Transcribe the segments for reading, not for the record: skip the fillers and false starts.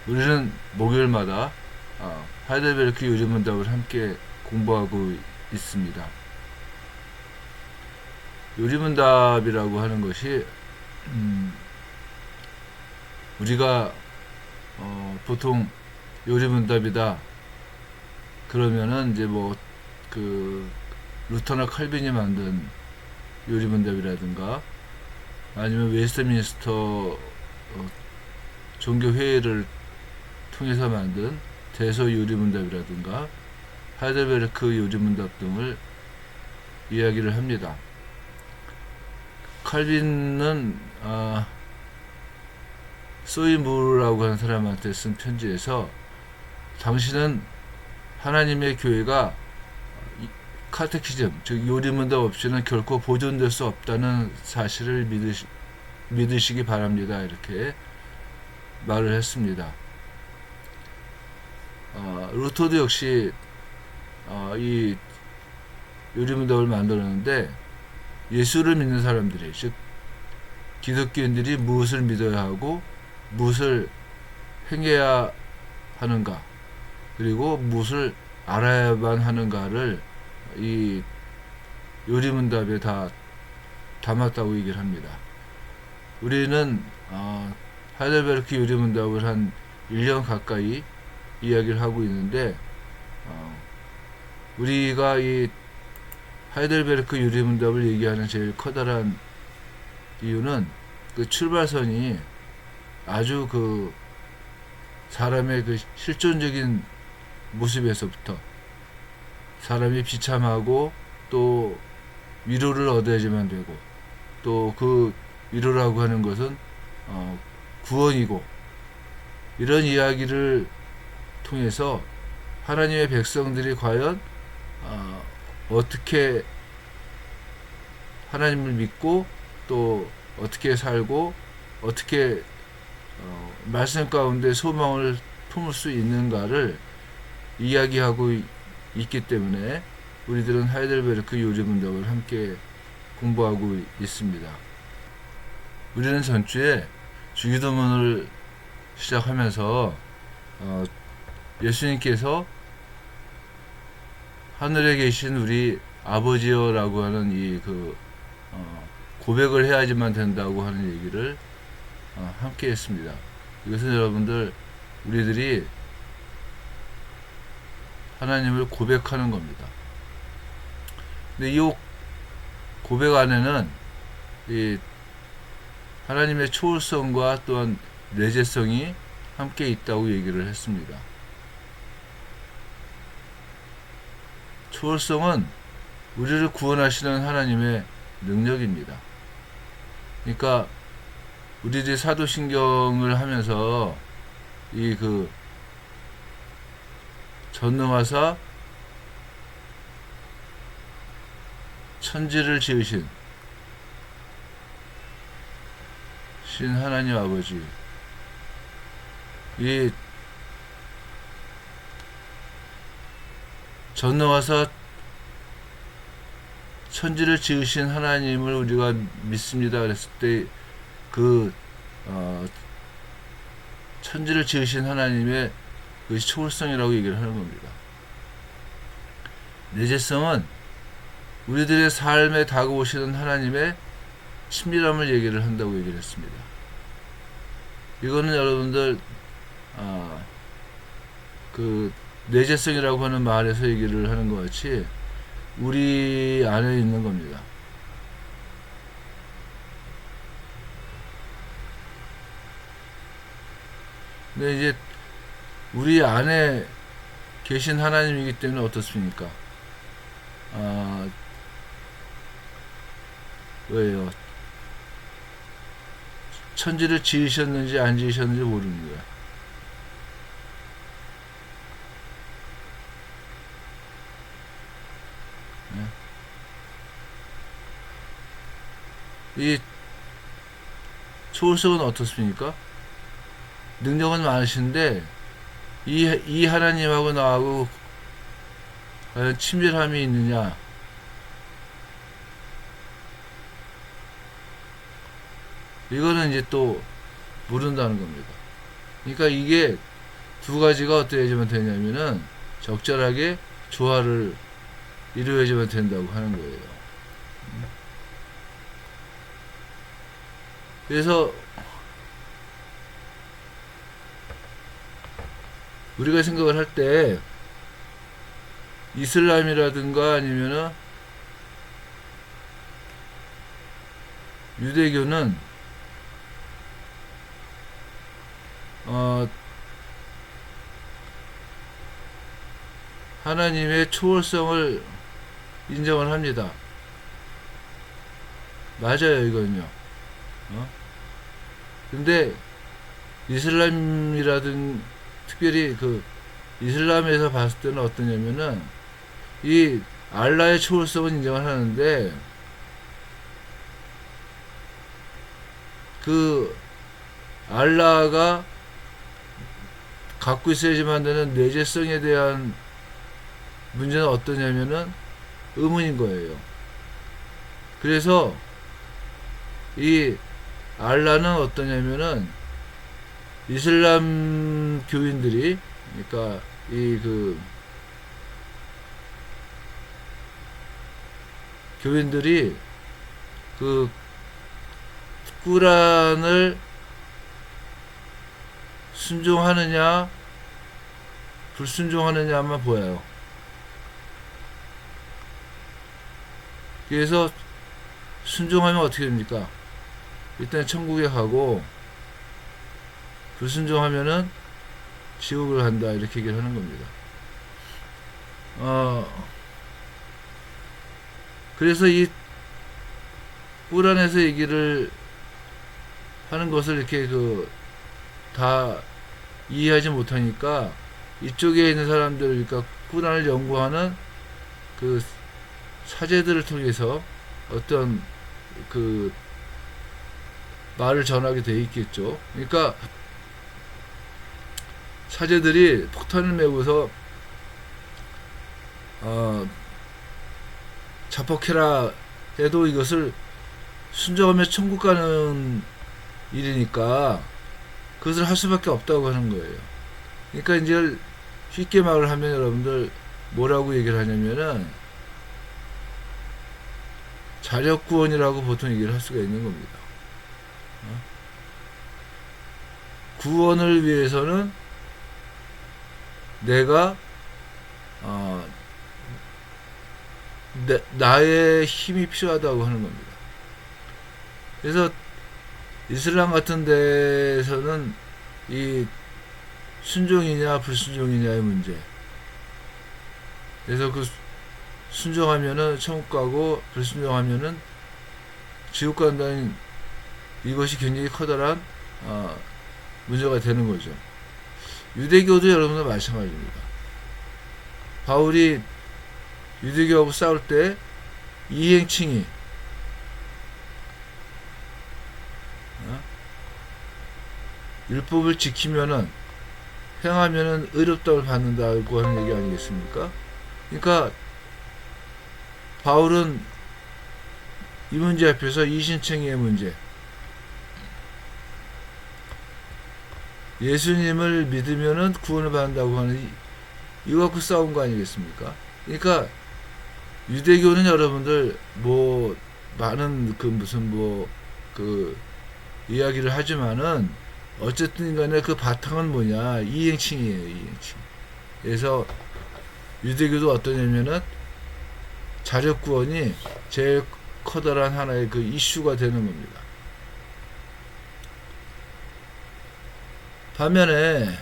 우리는 목요일마다 하이델베르크 요리문답을 함께 공부하고 있습니다. 요리문답이라고 하는 것이 우리가 보통 요리문답이다 그러면은 이제 뭐 그 루터나 칼빈이 만든 요리문답이라든가 아니면 웨스트민스터 종교회의를 통해서 만든 대서 요리문답이라든가 하이델베르크 요리문답 등을 이야기를 합니다. 칼빈은 소이무르라고 하는 사람한테 쓴 편지에서 당신은 하나님의 교회가 카테키즘, 즉 요리문답 없이는 결코 보존될 수 없다는 사실을 믿으시기 바랍니다. 이렇게 말을 했습니다. 루터도 역시 이 요리문답을 만들었는데 예수를 믿는 사람들이, 즉 기독교인들이 무엇을 믿어야 하고 무엇을 행해야 하는가, 그리고 무엇을 알아야만 하는가를 이 요리문답에 다 담았다고 얘기를 합니다. 우리는 하이델베르크 요리문답을 한 1년 가까이 이야기를 하고 있는데 우리가 이 하이델베르크 요리문답을 얘기하는 제일 커다란 이유는 그 출발선이 아주 그 사람의 그 실존적인 모습에서부터 사람이 비참하고 또 위로를 얻어야지만 되고 또 그 위로라고 하는 것은 구원이고, 이런 이야기를 통해서 하나님의 백성들이 과연 어떻게 하나님을 믿고 또 어떻게 살고 어떻게 말씀 가운데 소망을 품을 수 있는가를 이야기하고 있기 때문에 우리들은 하이델베르크 요리문답을 함께 공부하고 있습니다. 우리는 전주에 주기도문을 시작하면서 예수님께서 하늘에 계신 우리 아버지여라고 하는 이 고백을 해야지만 된다고 하는 얘기를 함께 했습니다. 이것은 여러분들, 우리들이 하나님을 고백하는 겁니다. 근데 이 고백 안에는 이 하나님의 초월성과 또한 내재성이 함께 있다고 얘기를 했습니다. 초월성은 우리를 구원하시는 하나님의 능력입니다. 그러니까 우리들이 사도신경을 하면서 이 전능하사 천지를 지으신 신 하나님 아버지, 이 전능하사 천지를 지으신 하나님을 우리가 믿습니다 그랬을 때 천지를 지으신 하나님의 그 초월성이라고 얘기를 하는 겁니다. 내재성은 우리들의 삶에 다가오시는 하나님의 친밀함을 얘기를 한다고 얘기를 했습니다. 이거는 여러분들 그 내재성이라고 하는 말에서 얘기를 하는 것 같이 우리 안에 있는 겁니다. 근데 이제 우리 안에 계신 하나님이기 때문에 어떻습니까? 왜요? 천지를 지으셨는지 안 지으셨는지 모르는 거야. 이 초월성은 어떻습니까? 능력은 많으신데 이 하나님하고 나하고 과연 친밀함이 있느냐, 이거는 이제 또 모른다는 겁니다. 그러니까 이게 두 가지가 어떠해야지만 되냐면은 적절하게 조화를 이루어야지만 된다고 하는 거예요. 그래서 우리가 생각을 할 때 이슬람이라든가 아니면은 유대교는 하나님의 초월성을 인정을 합니다. 맞아요, 이건요. 근데 이슬람이라든 특별히 그 이슬람에서 봤을 때는 어떠냐면은 이 알라의 초월성은 인정을 하는데 그 알라가 갖고 있어야지만 되는 내재성에 대한 문제는 어떠냐면은 의문인 거예요. 그래서 이 알라는 어떠냐면은 이슬람 교인들이, 그러니까 이 그 교인들이 그 꾸란을 순종하느냐 불순종하느냐만 보여요. 그래서 순종하면 어떻게 됩니까? 일단 천국에 가고 불순종하면은 지옥을 간다, 이렇게 얘기를 하는 겁니다. 그래서 이 꾸란에서 얘기를 하는 것을 이렇게 다 이해하지 못하니까 이쪽에 있는 사람들, 그러니까 꾸란을 연구하는 그 사제들을 통해서 어떤 그 말을 전하게 돼 있겠죠. 그러니까 사제들이 폭탄을 메고서 자폭해라 해도 이것을 순종하면 천국 가는 일이니까 그것을 할 수밖에 없다고 하는 거예요. 그러니까 이제 쉽게 말을 하면 여러분들 뭐라고 얘기를 하냐면은 자력구원이라고 보통 얘기를 할 수가 있는 겁니다. 구원을 위해서는 내가 나의 힘이 필요하다고 하는 겁니다. 그래서 이슬람 같은 데서는 이 순종이냐 불순종이냐의 문제, 그래서 그 순종하면은 천국 가고 불순종하면은 지옥 간다는 이것이 굉장히 커다란 문제가 되는 거죠. 유대교도 여러분들 마찬가지입니다. 바울이 유대교하고 싸울 때 이행칭이 율법을 지키면은 행하면은 의롭다고 받는다고 하는 얘기 아니겠습니까? 그러니까 바울은 이 문제 앞에서 이신칭의의 문제, 예수님을 믿으면은 구원을 받는다고 하는 이거 갖고 싸운 거 아니겠습니까? 그러니까 유대교는 여러분들 뭐 많은 그 무슨 뭐 그 이야기를 하지만은 어쨌든 간에 그 바탕은 뭐냐, 이행칭이에요, 이행칭. 그래서 유대교도 어떠냐면은 자력구원이 제일 커다란 하나의 그 이슈가 되는 겁니다. 반면에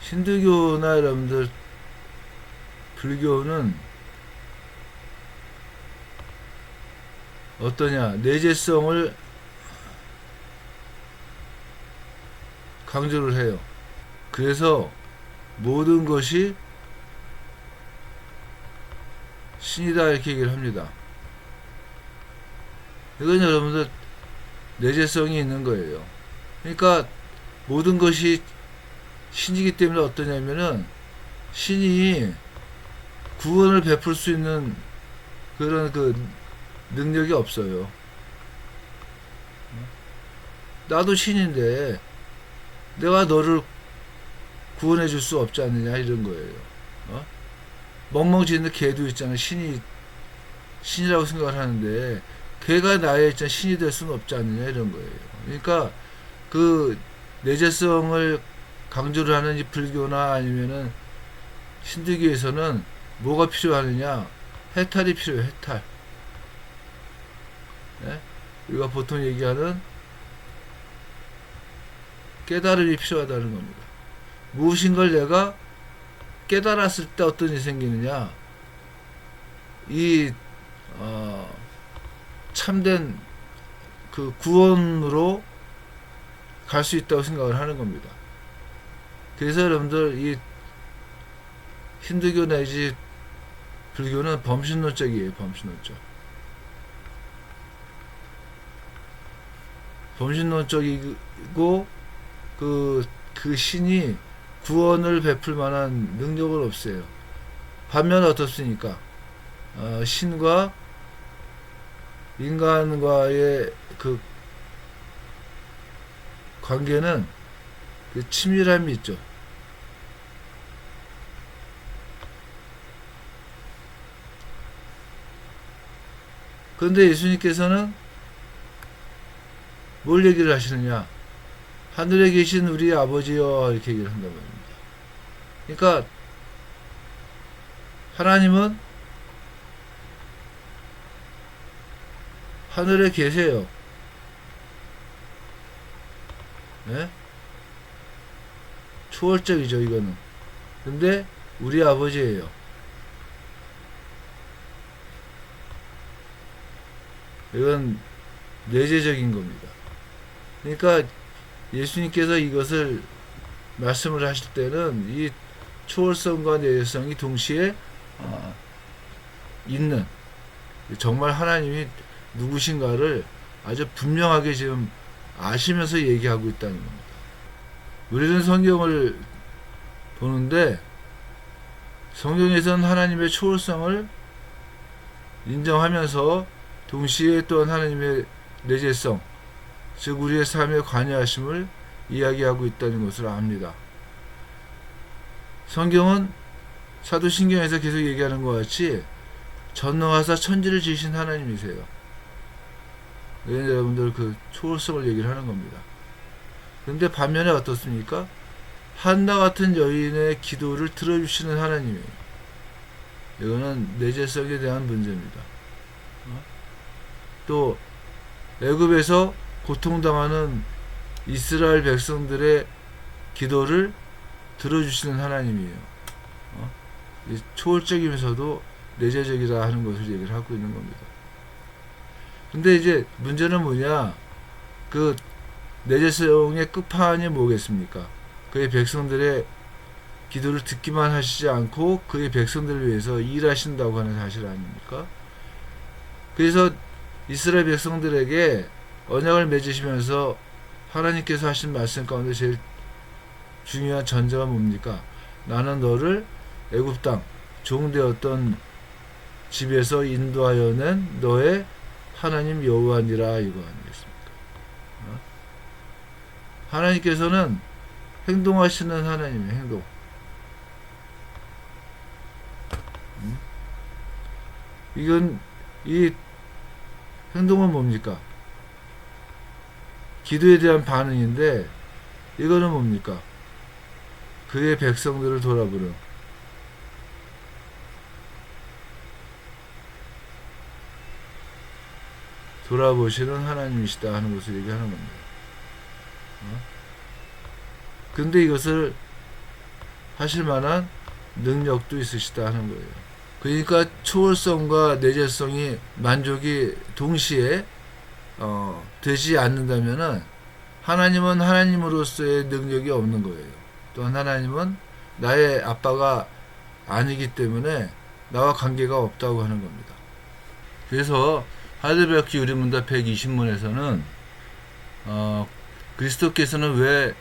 힌두교나 여러분들 불교는 어떠냐, 내재성을 강조를 해요. 그래서 모든 것이 신이다, 이렇게 얘기를 합니다. 이건 여러분들 내재성이 있는 거예요. 그러니까 모든 것이 신이기 때문에 어떠냐면은 신이 구원을 베풀 수 있는 그런 그 능력이 없어요. 나도 신인데 내가 너를 구원해 줄 수 없지 않느냐 이런 거예요. 멍멍지는데 개도 있잖아. 신이라고 생각을 하는데 개가 나의 있잖아 신이 될 수는 없지 않느냐 이런 거예요. 그러니까 그 내재성을 강조를 하는 이 불교나 아니면은 신두교에서는 뭐가 필요하느냐? 해탈이 필요해요. 해탈. 네? 우리가 보통 얘기하는 깨달음이 필요하다는 겁니다. 무엇인가를 내가 깨달았을 때 어떤 일이 생기느냐? 이 참된 그 구원으로 갈 수 있다고 생각을 하는 겁니다. 그래서 여러분들 이 힌두교 내지 불교는 범신론적이에요. 범신론적. 범신론적이고 그 신이 구원을 베풀 만한 능력은 없어요. 반면 어떻습니까? 신과 인간과의 그 관계는 그 친밀함이 있죠. 그런데 예수님께서는 뭘 얘기를 하시느냐? 하늘에 계신 우리 아버지여 이렇게 얘기를 한단 말입니다. 그러니까 하나님은 하늘에 계세요. 네? 초월적이죠 이거는. 근데 우리 아버지예요. 이건 내재적인 겁니다. 그러니까 예수님께서 이것을 말씀을 하실 때는 이 초월성과 내재성이 동시에 있는, 정말 하나님이 누구신가를 아주 분명하게 지금 아시면서 얘기하고 있다는 겁니다. 우리는 성경을 보는데 성경에서는 하나님의 초월성을 인정하면서 동시에 또한 하나님의 내재성, 즉 우리의 삶에 관여하심을 이야기하고 있다는 것을 압니다. 성경은 사도신경에서 계속 얘기하는 것 같이 전능하사 천지를 지으신 하나님이세요. 여러분들 그 초월성을 얘기를 하는 겁니다. 그런데 반면에 어떻습니까? 한나 같은 여인의 기도를 들어주시는 하나님이에요. 이거는 내재성에 대한 문제입니다. 또 애굽에서 고통당하는 이스라엘 백성들의 기도를 들어주시는 하나님이에요. 초월적이면서도 내재적이라 하는 것을 얘기를 하고 있는 겁니다. 근데 이제 문제는 뭐냐? 그 내재성의 끝판이 뭐겠습니까? 그의 백성들의 기도를 듣기만 하시지 않고 그의 백성들을 위해서 일하신다고 하는 사실 아닙니까? 그래서 이스라엘 백성들에게 언약을 맺으시면서 하나님께서 하신 말씀 가운데 제일 중요한 전제가 뭡니까? 나는 너를 애굽 땅 종되었던 집에서 인도하여 낸 너의 하나님 여호와니라 이거 아니겠습니까? 하나님께서는 행동하시는 하나님의 행동. 이건 이 행동은 뭡니까? 기도에 대한 반응인데 이거는 뭡니까? 그의 백성들을 돌아보는 돌아보시는 하나님이시다 하는 것을 얘기하는 겁니다. 근데 이것을 하실 만한 능력도 있으시다 하는 거예요. 그러니까 초월성과 내재성이 만족이 동시에 되지 않는다면은 하나님은 하나님으로서의 능력이 없는 거예요. 또한 하나님은 나의 아빠가 아니기 때문에 나와 관계가 없다고 하는 겁니다. 그래서 하이델베르크 유리문답 120문에서는 그리스도께서는 왜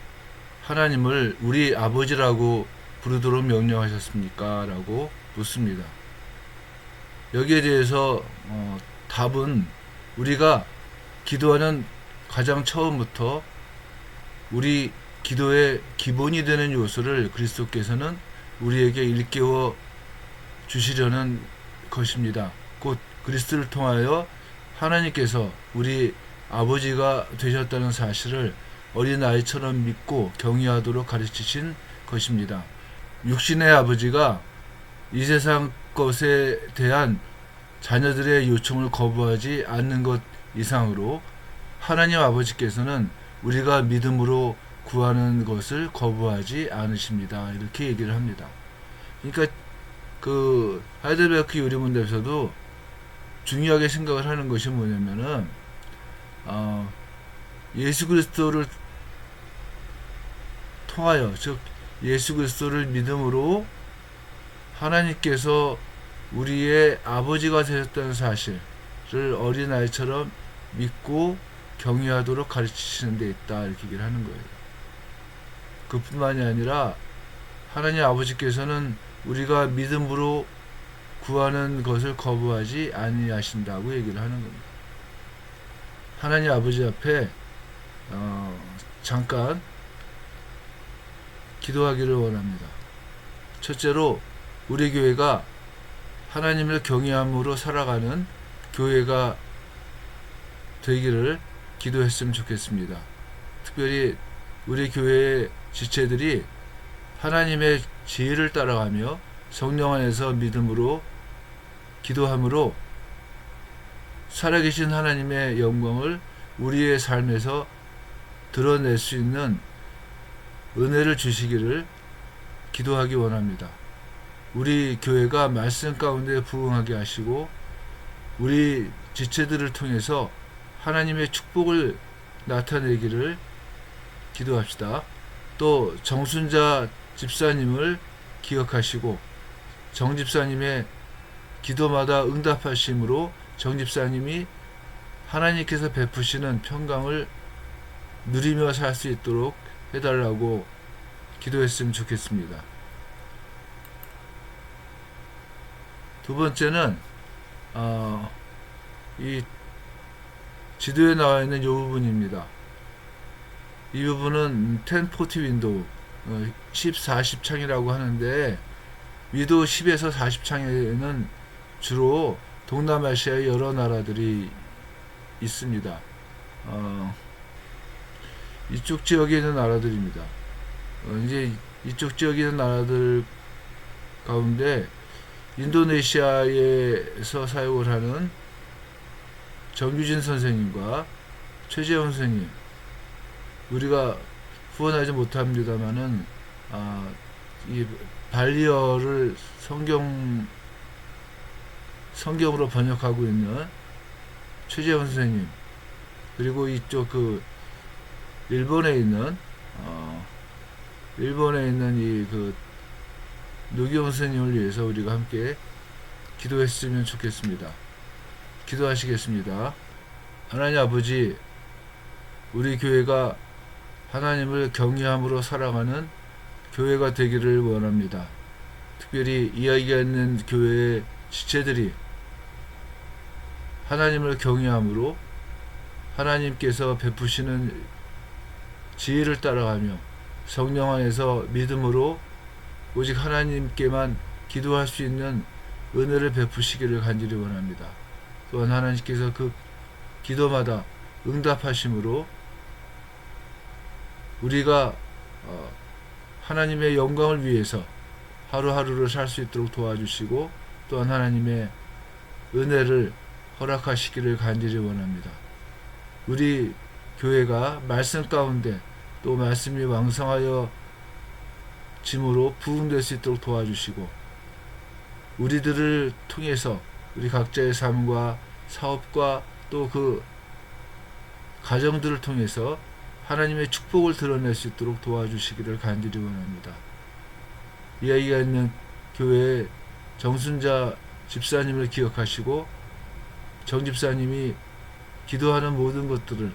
하나님을 우리 아버지라고 부르도록 명령하셨습니까? 라고 묻습니다. 여기에 대해서 답은 우리가 기도하는 가장 처음부터 우리 기도의 기본이 되는 요소를 그리스도께서는 우리에게 일깨워 주시려는 것입니다. 곧 그리스도를 통하여 하나님께서 우리 아버지가 되셨다는 사실을 어린아이처럼 믿고 경외하도록 가르치신 것입니다. 육신의 아버지가 이 세상 것에 대한 자녀들의 요청을 거부하지 않는 것 이상으로 하나님 아버지께서는 우리가 믿음으로 구하는 것을 거부하지 않으십니다. 이렇게 얘기를 합니다. 그러니까 그 하이델베르크 요리문답에서도 중요하게 생각을 하는 것이 뭐냐면은 예수 그리스도를 통하여, 즉 예수 그리스도를 믿음으로 하나님께서 우리의 아버지가 되셨다는 사실을 어린아이처럼 믿고 경외하도록 가르치시는 데 있다, 이렇게 얘기를 하는 거예요. 그뿐만이 아니라 하나님 아버지께서는 우리가 믿음으로 구하는 것을 거부하지 아니하신다고 얘기를 하는 겁니다. 하나님 아버지 앞에 잠깐 기도하기를 원합니다. 첫째로 우리 교회가 하나님을 경외함으로 살아가는 교회가 되기를 기도했으면 좋겠습니다. 특별히 우리 교회의 지체들이 하나님의 지혜를 따라가며 성령 안에서 믿음으로 기도함으로 살아계신 하나님의 영광을 우리의 삶에서 드러낼 수 있는 은혜를 주시기를 기도하기 원합니다. 우리 교회가 말씀 가운데 부응하게 하시고 우리 지체들을 통해서 하나님의 축복을 나타내기를 기도합시다. 또 정순자 집사님을 기억하시고 정 집사님의 기도마다 응답하심으로 정 집사님이 하나님께서 베푸시는 평강을 누리며 살 수 있도록 해달라고 기도했으면 좋겠습니다. 두 번째는 이 지도에 나와 있는 이 부분입니다. 이 부분은 1040 윈도우 10, 40 창이라고 하는데 위도 10에서 40 창에는 주로 동남아시아의 여러 나라들이 있습니다. 이쪽 지역에 있는 나라들입니다. 이제 이쪽 지역에 있는 나라들 가운데 인도네시아에서 사역을 하는 정규진 선생님과 최재훈 선생님, 우리가 후원하지 못합니다만은 이 발리어를 성경으로 번역하고 있는 최재훈 선생님, 그리고 이쪽 그 일본에 있는 이 그 노기용 선생님을 위해서 우리가 함께 기도했으면 좋겠습니다. 기도하시겠습니다. 하나님 아버지, 우리 교회가 하나님을 경외함으로 살아가는 교회가 되기를 원합니다. 특별히 이야기가 있는 교회의 지체들이 하나님을 경외함으로 하나님께서 베푸시는 지혜를 따라가며 성령 안에서 믿음으로 오직 하나님께만 기도할 수 있는 은혜를 베푸시기를 간절히 원합니다. 또한 하나님께서 그 기도마다 응답하심으로 우리가 하나님의 영광을 위해서 하루하루를 살 수 있도록 도와주시고 또한 하나님의 은혜를 허락하시기를 간절히 원합니다. 우리 교회가 말씀 가운데 또 말씀이 왕성하여 짐으로 부흥될 수 있도록 도와주시고 우리들을 통해서 우리 각자의 삶과 사업과 또 그 가정들을 통해서 하나님의 축복을 드러낼 수 있도록 도와주시기를 간절히 원합니다. 이야기가 있는 교회의 정순자 집사님을 기억하시고 정 집사님이 기도하는 모든 것들을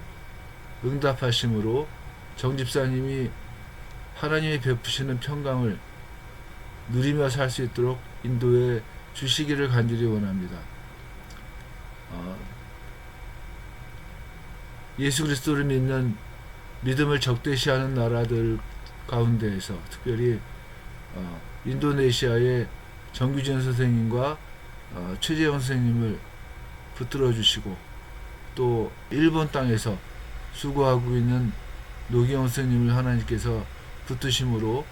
응답하심으로 정 집사님이 하나님이 베푸시는 평강을 누리며 살 수 있도록 인도해 주시기를 간절히 원합니다. 예수 그리스도를 믿는 믿음을 적대시하는 나라들 가운데에서 특별히 인도네시아의 정규진 선생님과 최재형 선생님을 붙들어 주시고, 또 일본 땅에서 수고하고 있는 노기영 선생님을 하나님께서 붙드심으로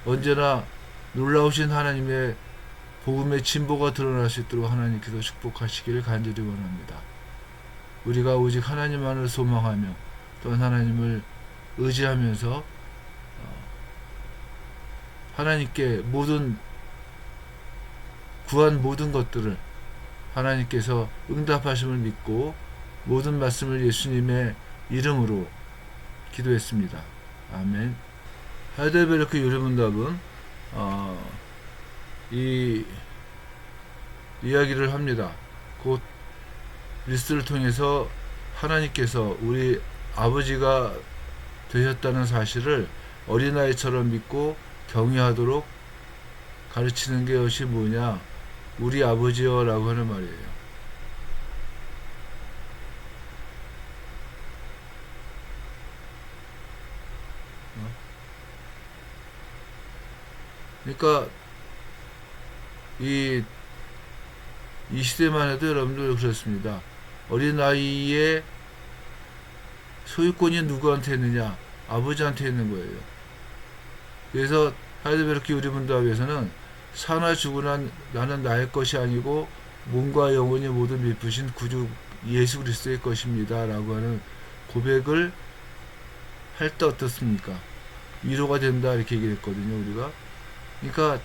언제나 놀라우신 하나님의 복음의 진보가 드러날 수 있도록 하나님께서 축복하시기를 간절히 원합니다. 우리가 오직 하나님만을 소망하며 또한 하나님을 의지하면서 하나님께 구한 모든 것들을 하나님께서 응답하심을 믿고 모든 말씀을 예수님의 이름으로 기도했습니다. 아멘. 하이델베르크 유리문답은 이 이야기를 합니다. 곧 리스트를 통해서 하나님께서 우리 아버지가 되셨다는 사실을 어린아이처럼 믿고 경외하도록 가르치는 것이 뭐냐? 우리 아버지여 라고 하는 말이에요. 그러니까 이 시대만 해도 여러분들 그렇습니다. 어린아이의 소유권이 누구한테 있느냐? 아버지한테 있는 거예요. 그래서 하이델베르크 유리문답에서는 사나 죽으나 나는 나의 것이 아니고 몸과 영혼이 모두 미쁘신 구주 예수 그리스도의 것입니다 라고 하는 고백을 할 때 어떻습니까? 위로가 된다 이렇게 얘기를 했거든요. 우리가 그러니까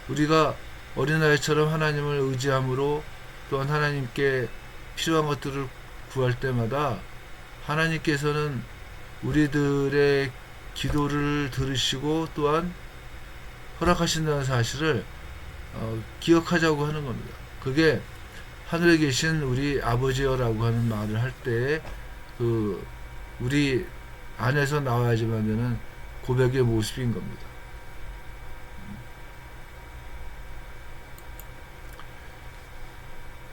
우리가 어린아이처럼 하나님을 의지함으로 또한 하나님께 필요한 것들을 구할 때마다 하나님께서는 우리들의 기도를 들으시고 또한 허락하신다는 사실을 기억하자고 하는 겁니다. 그게 하늘에 계신 우리 아버지여라고 하는 말을 할 때 우리 안에서 나와야지만 되는 고백의 모습인 겁니다.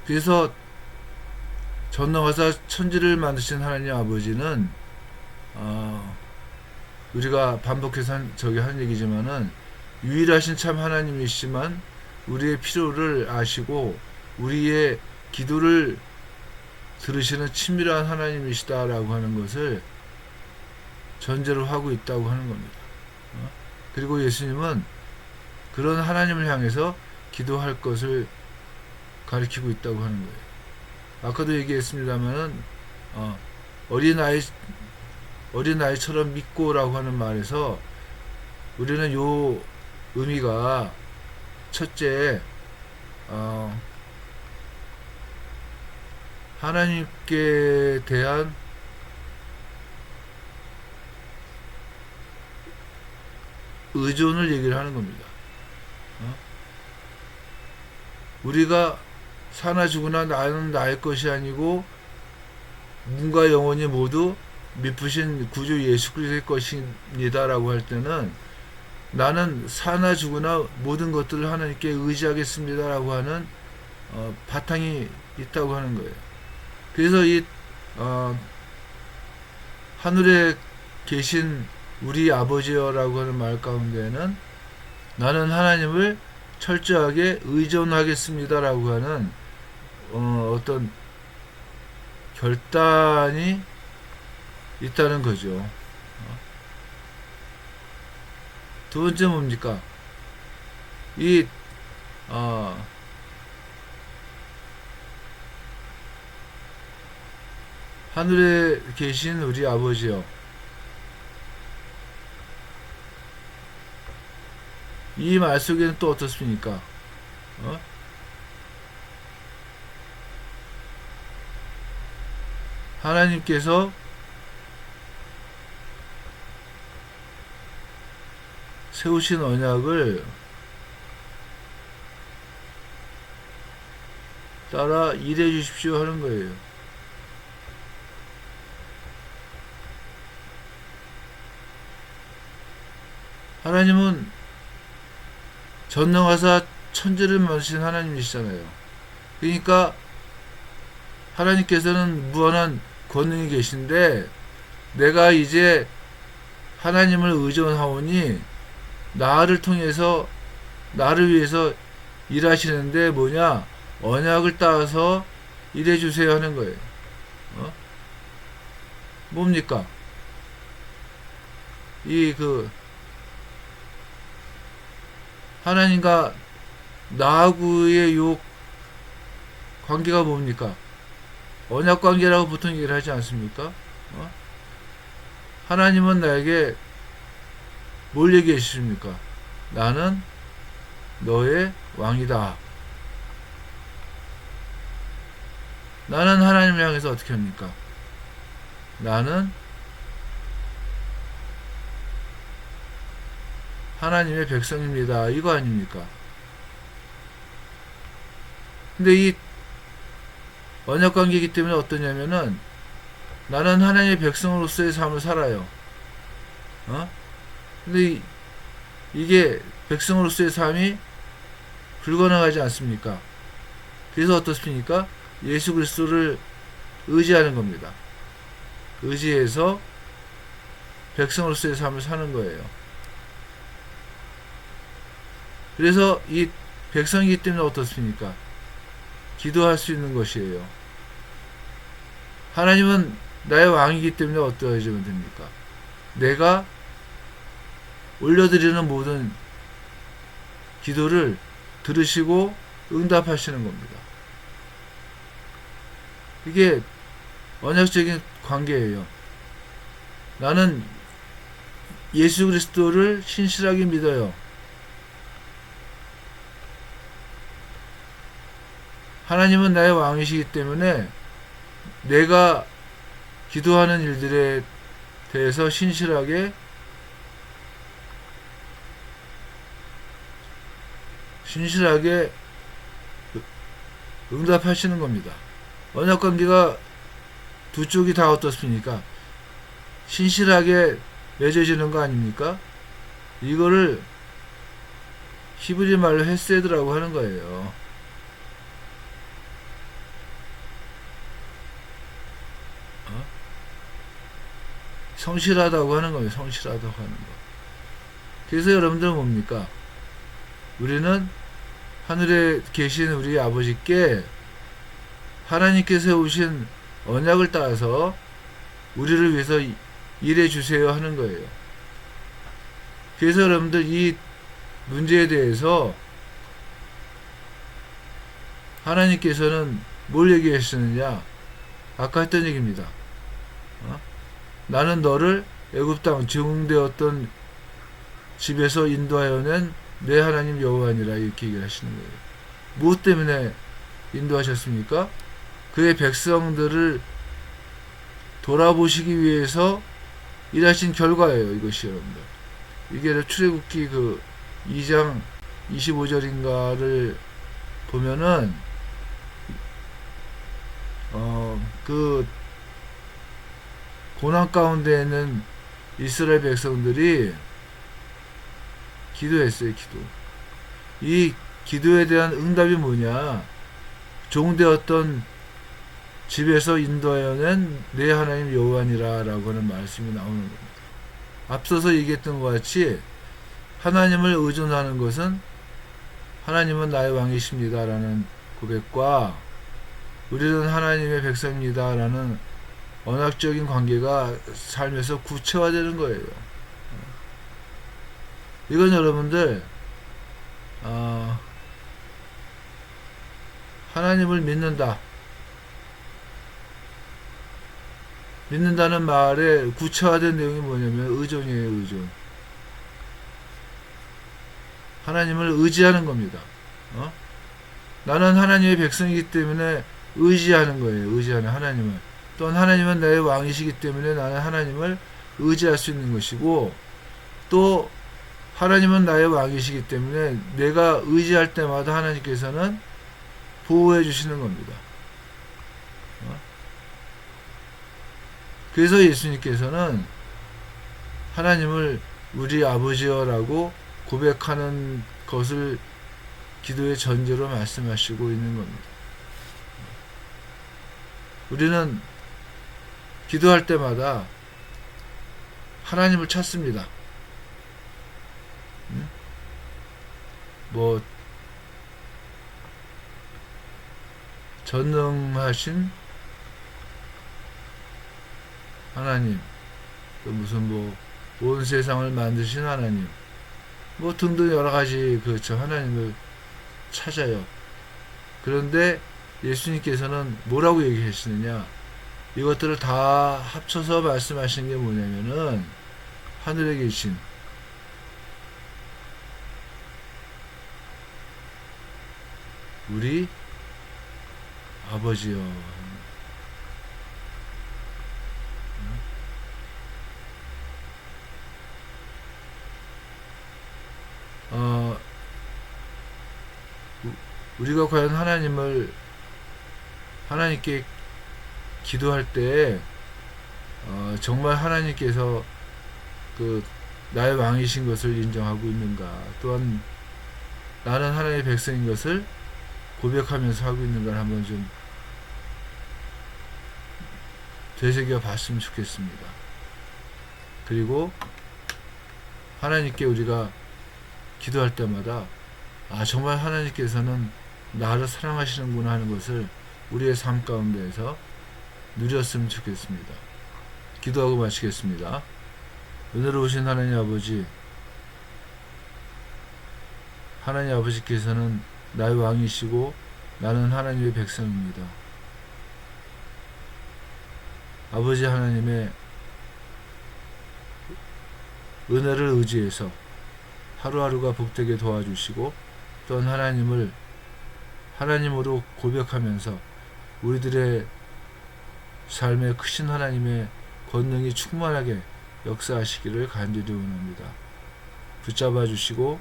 그래서 전능하사 천지를 만드신 하나님 아버지는 우리가 반복해서 하는 얘기지만은 유일하신 참 하나님이시지만 우리의 필요를 아시고 우리의 기도를 들으시는 친밀한 하나님이시다라고 하는 것을 전제로 하고 있다고 하는 겁니다. 그리고 예수님은 그런 하나님을 향해서 기도할 것을 가르치고 있다고 하는 거예요. 아까도 얘기했습니다만은 어린아이처럼 믿고라고 하는 말에서 우리는 요 의미가 첫째 하나님께 대한 의존을 얘기를 하는 겁니다. 우리가 사나 죽으나 나는 나의 것이 아니고 몸과 영혼이 모두 미쁘신 구주 예수 그리스도의 것입니다 라고 할 때는 나는 사나 죽으나 모든 것들을 하나님께 의지하겠습니다 라고 하는 바탕이 있다고 하는 거예요. 그래서 이 하늘에 계신 우리 아버지여라고 하는 말 가운데는 나는 하나님을 철저하게 의존하겠습니다 라고 하는 어떤 결단이 있다는 거죠. 두 번째 뭡니까? 하늘에 계신 우리 아버지요. 이 말 속에는 또 어떻습니까? 하나님께서 세우신 언약을 따라 일해 주십시오 하는 거예요. 하나님은 전능하사 천지를 만드신 하나님이시잖아요. 그러니까 하나님께서는 무한한 권능이 계신데 내가 이제 하나님을 의존하오니 나를 통해서 나를 위해서 일하시는데 뭐냐? 언약을 따서 일해 주세요 하는 거예요. 뭡니까? 하나님과 나하고의 요 관계가 뭡니까? 언약 관계라고 보통 얘기를 하지 않습니까? 하나님은 나에게 뭘 얘기해 주십니까? 나는 너의 왕이다. 나는 하나님을 향해서 어떻게 합니까? 나는 하나님의 백성입니다. 이거 아닙니까? 근데 이 언약관계이기 때문에 어떠냐면은 나는 하나님의 백성으로서의 삶을 살아요. 근데 이게 백성으로서의 삶이 불가능하지 않습니까? 그래서 어떻습니까? 예수 그리스도를 의지하는 겁니다. 의지해서 백성으로서의 삶을 사는 거예요. 그래서 이 백성이기 때문에 어떻습니까? 기도할 수 있는 것이에요. 하나님은 나의 왕이기 때문에 어떠해지면 됩니까? 내가 올려드리는 모든 기도를 들으시고 응답하시는 겁니다. 이게 언약적인 관계예요. 나는 예수 그리스도를 신실하게 믿어요. 하나님은 나의 왕이시기 때문에 내가 기도하는 일들에 대해서 신실하게 응답하시는 겁니다. 언약관계가 두 쪽이 다 어떻습니까? 신실하게 맺어지는 거 아닙니까? 이거를 히브리 말로 헤세드라고 하는 거예요. 성실하다고 하는 거예요. 성실하다고 하는 거. 그래서 여러분들은 뭡니까? 우리는 하늘에 계신 우리 아버지께 하나님께서 세우신 언약을 따라서 우리를 위해서 일해 주세요 하는 거예요. 그래서 여러분들 이 문제에 대해서 하나님께서는 뭘 얘기하시느냐? 아까 했던 얘기입니다. 나는 너를 애굽 땅 증응되었던 집에서 인도하여 낸 내 하나님 여호와니라 이렇게 얘기를 하시는 거예요. 무엇 때문에 인도하셨습니까? 그의 백성들을 돌아보시기 위해서 일하신 결과예요. 이것이 여러분들. 이게 출애굽기 2장 25절인가를 보면은 고난 가운데 있는 이스라엘 백성들이 기도했어요. 이 기도에 대한 응답이 뭐냐? 종되었던 집에서 인도하여 낸 내 하나님 여호와니라 라고 하는 말씀이 나오는 겁니다. 앞서서 얘기했던 것 같이 하나님을 의존하는 것은 하나님은 나의 왕이십니다 라는 고백과 우리는 하나님의 백성입니다 라는 언약적인 관계가 삶에서 구체화되는 거예요. 이건 여러분들 하나님을 믿는다는 말에 구체화된 내용이 뭐냐면 의존이에요. 의존. 하나님을 의지하는 겁니다. 나는 하나님의 백성이기 때문에 의지하는 거예요. 의지하는 하나님을. 또한 하나님은 나의 왕이시기 때문에 나는 하나님을 의지할 수 있는 것이고, 또 하나님은 나의 왕이시기 때문에 내가 의지할 때마다 하나님께서는 보호해 주시는 겁니다. 그래서 예수님께서는 하나님을 우리 아버지여라고 고백하는 것을 기도의 전제로 말씀하시고 있는 겁니다. 우리는 기도할 때마다 하나님을 찾습니다. 뭐 전능하신 하나님, 또 무슨 뭐 온 세상을 만드신 하나님, 뭐 등등 여러 가지 그렇죠. 하나님을 찾아요. 그런데 예수님께서는 뭐라고 얘기하시느냐? 이것들을 다 합쳐서 말씀하신 게 뭐냐면은 하늘에 계신 우리 아버지요. 우리가 과연 하나님께 기도할 때 정말 하나님께서 그 나의 왕이신 것을 인정하고 있는가, 또한 나는 하나님의 백성인 것을 고백하면서 하고 있는가를 한번 좀 되새겨 봤으면 좋겠습니다. 그리고 하나님께 우리가 기도할 때마다 정말 하나님께서는 나를 사랑하시는구나 하는 것을 우리의 삶 가운데에서 누렸으면 좋겠습니다. 기도하고 마치겠습니다. 은혜로 오신 하나님 아버지, 하나님 아버지께서는 나의 왕이시고 나는 하나님의 백성입니다. 아버지 하나님의 은혜를 의지해서 하루하루가 복되게 도와주시고, 또한 하나님을 하나님으로 고백하면서 우리들의 삶에 크신 하나님의 권능이 충만하게 역사하시기를 간절히 원합니다. 붙잡아 주시고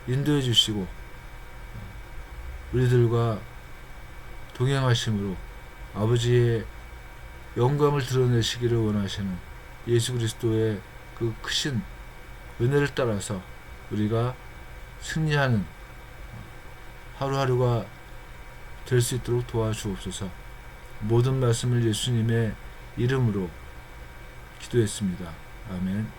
인도해 주시고 우리들과 동행하심으로 아버지의 영광을 드러내시기를 원하시는 예수 그리스도의 그 크신 은혜를 따라서 우리가 승리하는 하루하루가 될 수 있도록 도와주옵소서. 모든 말씀을 예수님의 이름으로 기도했습니다. 아멘.